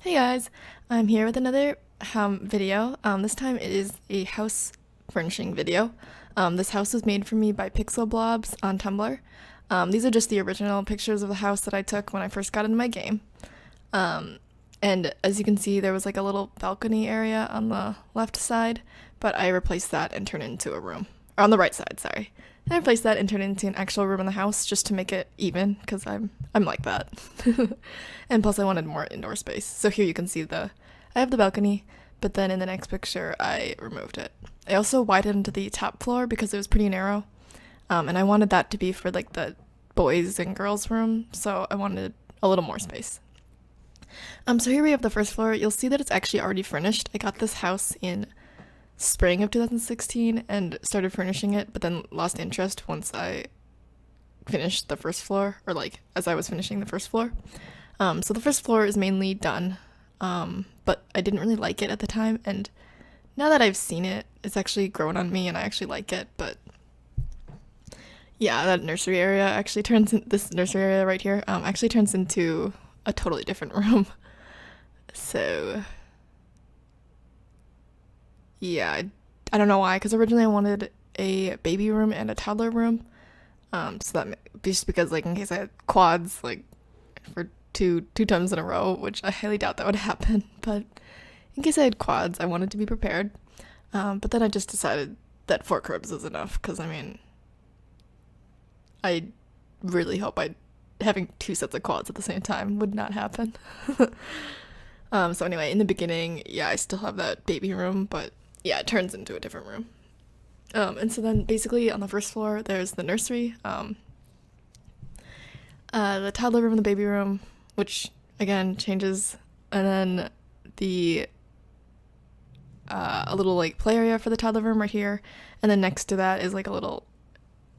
Hey guys, I'm here with another video. This time it is a house furnishing video. This house was made for me by Pixel Blobs on Tumblr. These are just the original pictures of the house that I took when I first got into my game. Um, and as you can see, there was like a little balcony area on the left side, but I replaced that and turned it into a room. Or on the right side, sorry. I replaced that and turned it into an actual room in the house just to make it even, because I'm like that. And plus I wanted more indoor space. So here you can see I have the balcony, but then in the next picture I removed it. I also widened the top floor because it was pretty narrow. And I wanted that to be for like the boys and girls room, so I wanted a little more space. So here we have the first floor. You'll see that it's actually already furnished. I got this house in spring of 2016 and started furnishing it, but then lost interest once I finished the first floor, or like as I was finishing the first floor. So the first floor is mainly done, but I didn't really like it at the time, and now that I've seen it, it's actually grown on me and I actually like it. But yeah, that nursery area actually this nursery area right here actually turns into a totally different room. So yeah, I don't know why, because originally I wanted a baby room and a toddler room. So that just because like in case I had quads like for two times in a row, which I highly doubt that would happen, but in case I had quads, I wanted to be prepared. But then I just decided that 4 cribs is enough, because I mean, I really hope having 2 sets of quads at the same time would not happen. So anyway, in the beginning, yeah, I still have that baby room, but yeah, it turns into a different room. And so then basically on the first floor, there's the nursery, the toddler room and the baby room, which again changes, and then a little like play area for the toddler room right here, and then next to that is like a little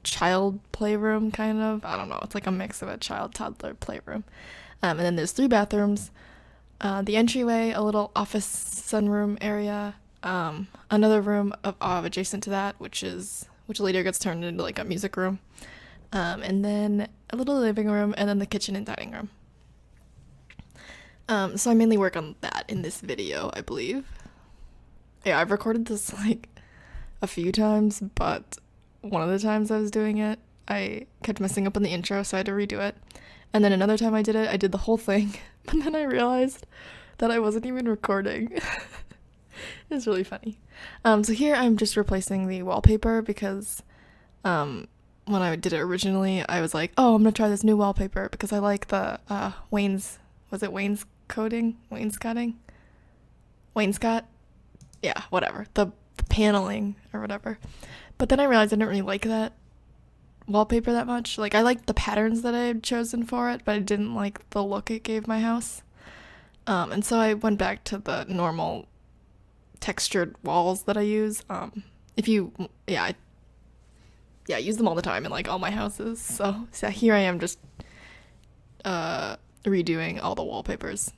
child playroom kind of. I don't know, it's like a mix of a child toddler playroom. And then there's 3 bathrooms, the entryway, a little office sunroom area, another room adjacent to that, which later gets turned into like a music room, and then a little living room, and then the kitchen and dining room. So I mainly work on that in this video, I believe. Yeah, I've recorded this like a few times, but one of the times I was doing it, I kept messing up in the intro, so I had to redo it. And then another time I did the whole thing, but then I realized that I wasn't even recording. It's really funny. So here I'm just replacing the wallpaper because when I did it originally, I was like, oh, I'm gonna try this new wallpaper because I like the Wainscot? Yeah, whatever. The paneling or whatever. But then I realized I didn't really like that wallpaper that much. Like, I liked the patterns that I had chosen for it, but I didn't like the look it gave my house. And so I went back to the normal textured walls that I use. I use them all the time in like all my houses. So here I am just redoing all the wallpapers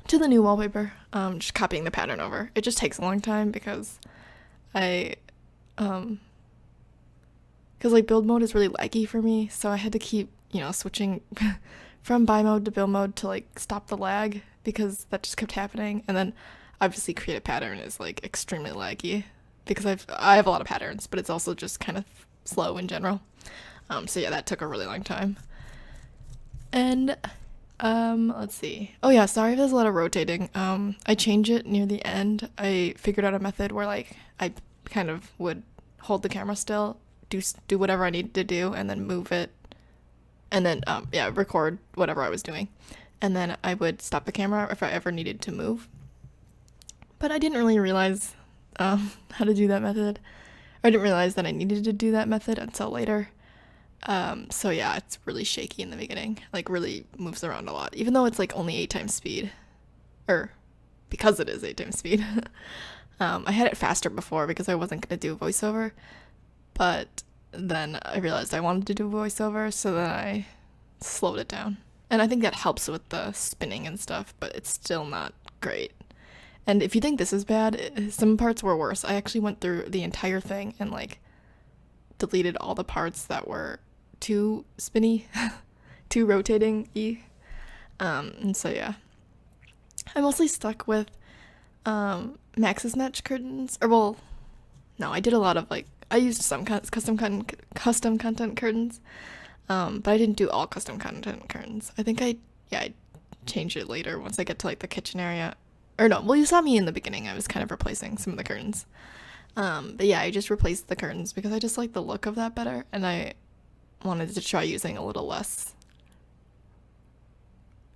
to the new wallpaper, just copying the pattern over. It just takes a long time because because like build mode is really laggy for me, so I had to keep, switching from buy mode to build mode to like stop the lag, because that just kept happening. And then obviously create a pattern is like extremely laggy because I have a lot of patterns, but it's also just kind of slow in general. So yeah, that took a really long time. And let's see. Oh yeah, sorry if there's a lot of rotating. I change it near the end. I figured out a method where like I kind of would hold the camera still, do whatever I needed to do, and then move it, and then record whatever I was doing, and then I would stop the camera if I ever needed to move. But I didn't really realize how to do that method. I didn't realize that I needed to do that method until later. So yeah, it's really shaky in the beginning, like really moves around a lot, even though it's like only 8 times speed, or because it is 8 times speed. I had it faster before because I wasn't going to do a voiceover, but then I realized I wanted to do a voiceover, so then I slowed it down. And I think that helps with the spinning and stuff, but it's still not great. And if you think this is bad, some parts were worse. I actually went through the entire thing and like deleted all the parts that were too spinny, too rotating-y. And so yeah. I mostly stuck with Max's Match curtains. Or, well, no, I did a lot of like, I used some custom content curtains. But I didn't do all custom content curtains. I changed it later once I get to like the kitchen area. Or no, well, you saw me in the beginning. I was kind of replacing some of the curtains. But yeah, I just replaced the curtains because I just like the look of that better, and I wanted to try using a little less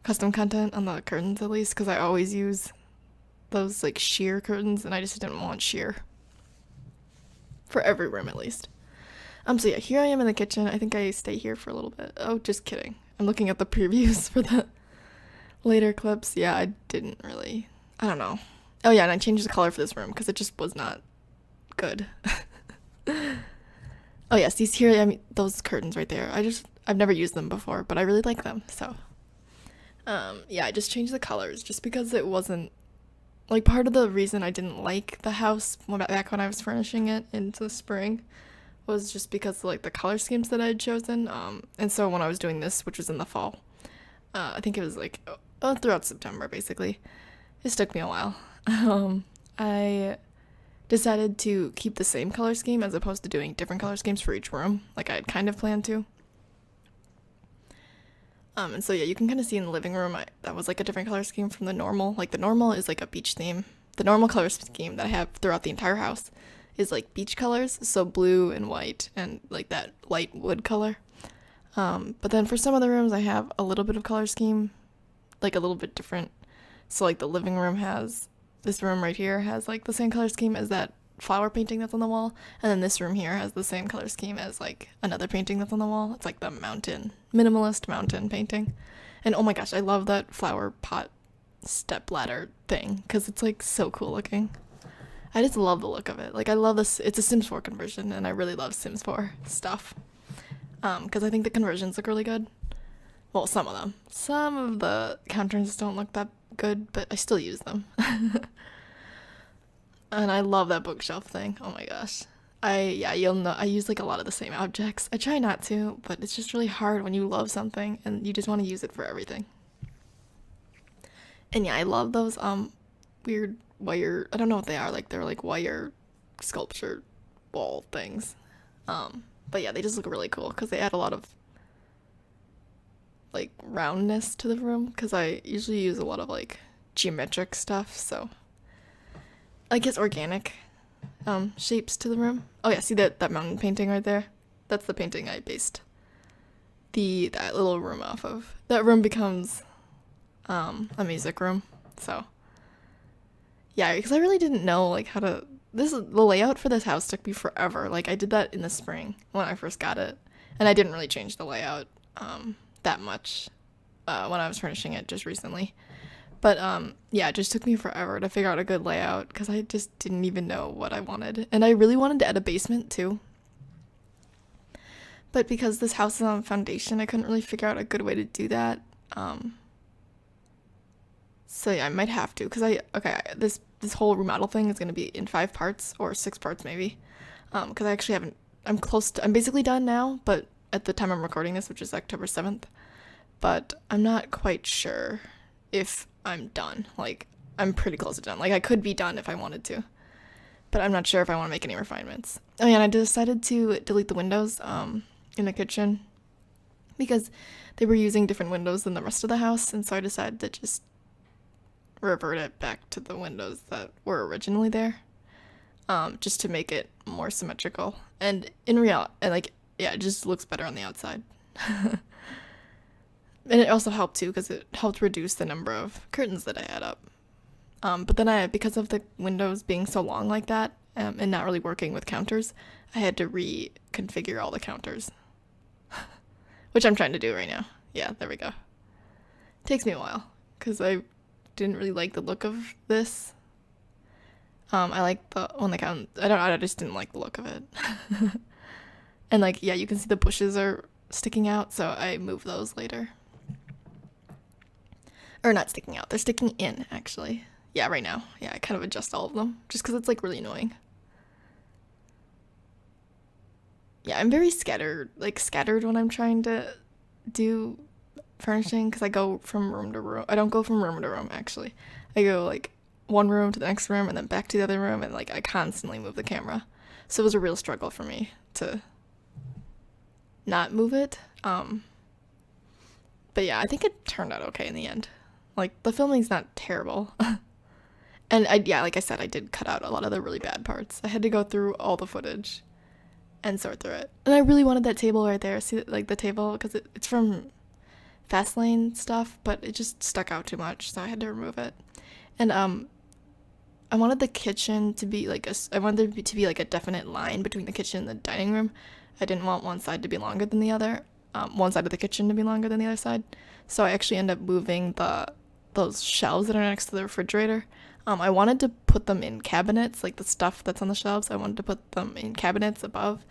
custom content on the curtains at least, because I always use those like sheer curtains, and I just didn't want sheer for every room at least. So yeah, here I am in the kitchen. I think I stay here for a little bit. Oh, just kidding. I'm looking at the previews for the later clips. Yeah, I didn't really. I don't know. Oh yeah, and I changed the color for this room because it just was not good. Oh yes, these here, I mean, those curtains right there. I've never used them before, but I really like them. So, yeah, I just changed the colors just because it wasn't like part of the reason I didn't like the house back when I was furnishing it into the spring was just because like the color schemes that I had chosen. And so when I was doing this, which was in the fall, I think it was like throughout September basically. It took me a while. I decided to keep the same color scheme as opposed to doing different color schemes for each room, like I had kind of planned to. And so yeah, you can kind of see in the living room, that was like a different color scheme from the normal. Like the normal is like a beach theme. The normal color scheme that I have throughout the entire house is like beach colors, so blue and white and like that light wood color. But then for some of the rooms, I have a little bit of color scheme, like a little bit different. So like the living room has, this room right here has like the same color scheme as that flower painting that's on the wall, and then this room here has the same color scheme as like another painting that's on the wall. It's like the minimalist mountain painting. And oh my gosh, I love that flower pot step ladder thing because it's like so cool looking. I just love the look of it. Like I love this. It's a Sims 4 conversion, and I really love Sims 4 stuff. Because I think the conversions look really good. Well, some of them. Some of the counters don't look that good, but I still use them. And I love that bookshelf thing. Oh my gosh. You'll know I use like a lot of the same objects. I try not to, but it's just really hard when you love something and you just want to use it for everything. And yeah, I love those weird wire, I don't know what they are, like they're like wire sculpture wall things. But yeah, they just look really cool because they add a lot of like roundness to the room because I usually use a lot of like geometric stuff, so I guess organic shapes to the room. Oh yeah, see that mountain painting right there? That's the painting I based that little room off of. That room becomes a music room. So yeah, because I really didn't know like how to the layout for this house took me forever. Like I did that in the spring when I first got it, and I didn't really change the layout that much when I was furnishing it just recently. But yeah, it just took me forever to figure out a good layout because I just didn't even know what I wanted. And I really wanted to add a basement too. But because this house is on a foundation, I couldn't really figure out a good way to do that. So yeah, I might have to because this whole remodel thing is going to be in 5 parts or 6 parts maybe. Because I actually haven't, I'm basically done now, but at the time I'm recording this, which is October 7th, but I'm not quite sure if I'm done. Like, I'm pretty close to done. Like, I could be done if I wanted to, but I'm not sure if I want to make any refinements. Oh yeah, and I decided to delete the windows in the kitchen because they were using different windows than the rest of the house, and so I decided to just revert it back to the windows that were originally there, just to make it more symmetrical. And in reality, like, yeah, it just looks better on the outside. And it also helped too because it helped reduce the number of curtains that I had up. But then because of the windows being so long like that and not really working with counters, I had to reconfigure all the counters, which I'm trying to do right now. Yeah, there we go. Takes me a while because I didn't really like the look of this. I like I just didn't like the look of it. And like, yeah, you can see the bushes are sticking out, so I moved those later. Or not sticking out, they're sticking in, actually. Yeah, right now. Yeah, I kind of adjust all of them, just because it's, like, really annoying. Yeah, I'm very scattered when I'm trying to do furnishing because I go from room to room. I don't go from room to room, actually. I go like one room to the next room and then back to the other room, and like I constantly move the camera. So it was a real struggle for me to not move it. But yeah, I think it turned out okay in the end. Like the filming's not terrible. And like I said, I did cut out a lot of the really bad parts. I had to go through all the footage and sort through it. And I really wanted that table right there. See, like the table, because it's from Fastlane stuff, but it just stuck out too much, so I had to remove it. And I wanted the kitchen to be like I wanted there to be like a definite line between the kitchen and the dining room. I didn't want one side to be longer than the other. One side of the kitchen to be longer than the other side. So I actually ended up moving those shelves that are next to the refrigerator. I wanted to put them in cabinets, like the stuff that's on the shelves. I wanted to put them in cabinets above,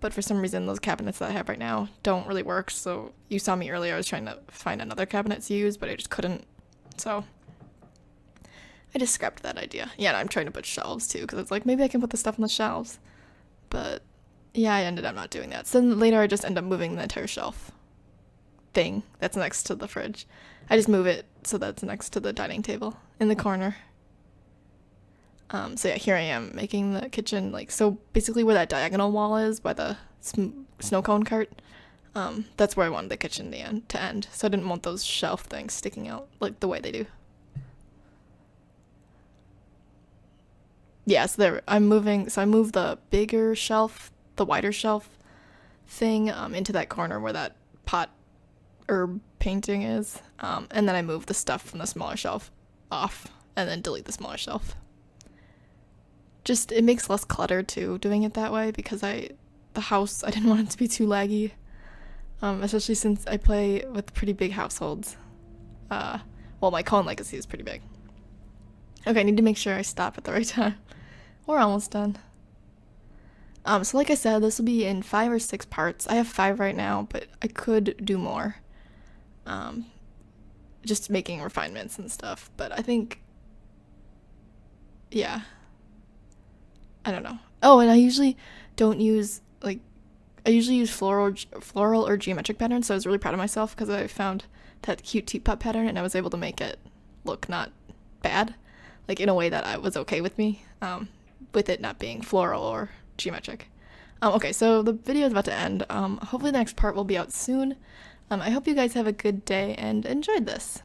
but for some reason those cabinets that I have right now don't really work. So you saw me earlier, I was trying to find another cabinet to use, but I just couldn't. So I just scrapped that idea. Yeah, and I'm trying to put shelves too, because it's like maybe I can put the stuff on the shelves. But yeah, I ended up not doing that. So then later I just end up moving the entire shelf thing that's next to the fridge. I just move it so that's next to the dining table in the corner. So yeah, here I am making the kitchen, like, so basically where that diagonal wall is by the snow cone cart, that's where I wanted the kitchen to end. So I didn't want those shelf things sticking out like the way they do. Yeah, so I moved the bigger shelf, the wider shelf thing, into that corner where that pot herb painting is. And then I moved the stuff from the smaller shelf off and then delete the smaller shelf. Just, it makes less clutter too, doing it that way, because the house, I didn't want it to be too laggy, especially since I play with pretty big households. Well, my Cohen legacy is pretty big. Okay, I need to make sure I stop at the right time. We're almost done. So like I said, this will be in 5 or 6 parts. I have 5 right now, but I could do more. Just making refinements and stuff, but I think, yeah. I don't know. Oh, and I usually don't use, like, I usually use floral or geometric patterns, so I was really proud of myself because I found that cute teapot pattern and I was able to make it look not bad, like in a way that I was okay with with it not being floral or geometric. Okay, so the video is about to end. Hopefully the next part will be out soon. I hope you guys have a good day and enjoyed this.